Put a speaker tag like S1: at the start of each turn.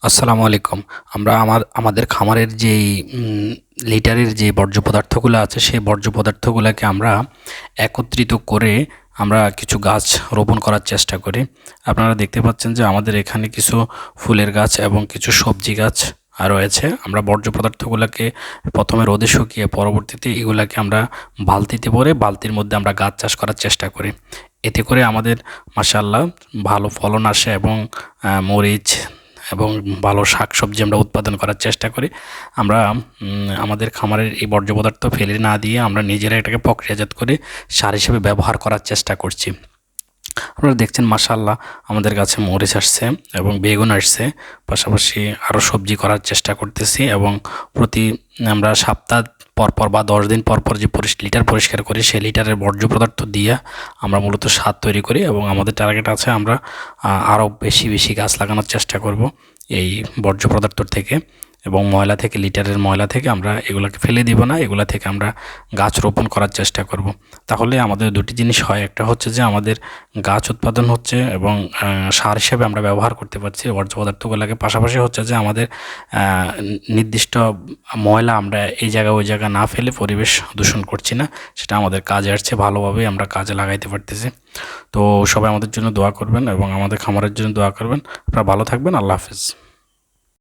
S1: আসসালামু আলাইকুম। আমরা আমাদের খামারের যেই লিটারের যে বর্জ্য পদার্থগুলো আছে সেই বর্জ্য পদার্থগুলোকে আমরা একত্রিত করে আমরা কিছু গাছ রোপণ করার চেষ্টা করি। আপনারা দেখতে পাচ্ছেন যে আমাদের এখানে কিছু ফুলের গাছ এবং কিছু সবজি গাছ রয়েছে। আমরা বর্জ্য পদার্থগুলোকে প্রথমে রোদে শুকিয়ে পরবর্তীতে এগুলাকে আমরা বালতিতে ভরে বালতির মধ্যে আমরা গাছ চাষ করার চেষ্টা করি। এতে করে আমাদের মাশাআল্লাহ ভালো ফলন আসে এবং মরিচ এবং ভালো শাকসবজি আমরা উৎপাদন করার চেষ্টা করি। আমরা আমাদের খামারের এই বর্জ্য পদার্থ ফেলে না দিয়ে আমরা নিজেরা এটাকে প্রক্রিয়াজাত করে সার হিসেবে ব্যবহার করার চেষ্টা করছি। আপনারা দেখছেন মাশাআল্লাহ আমাদের গাছে মরিচ আসছে এবং বেগুন আসছে, পাশাপাশি আরও সবজি করার চেষ্টা করতেছি এবং প্রতি আমরা সপ্তাহ পরপর বা 10 দিন পরপর যে লিটার পরিষ্কার করি সেই লিটারের বর্জ্য পদার্থ দিয়ে আমরা মূলত সার তৈরি করি এবং আমাদের টার্গেট আছে আমরা আরও বেশি বেশি গাছ লাগানোর চেষ্টা করব এই বর্জ্য পদার্থ থেকে এবং ময়লা থেকে, লিটারের ময়লা থেকে আমরা এগুলোকে ফেলে দিব না, এগুলা থেকে আমরা গাছ রোপণ করার চেষ্টা করব। তাহলে আমাদের দুটি জিনিস হয়, একটা হচ্ছে যে আমাদের গাছ উৎপাদন হচ্ছে এবং সার হিসেবে আমরা ব্যবহার করতে পারছি বর্জ্য পদার্থগুলোকে, পাশাপাশি হচ্ছে যে আমাদের নির্দিষ্ট ময়লা আমরা এই জায়গা ওই জায়গা না ফেলে পরিবেশ দূষণ করছি না, সেটা আমাদের কাজে আসছে, ভালোভাবে আমরা কাজে লাগাইতে পারতেছি। তো সবাই আমাদের জন্য দোয়া করবেন এবং আমাদের খামারের জন্য দোয়া করবেন। আপনারা ভালো থাকবেন। আল্লাহ হাফেজ।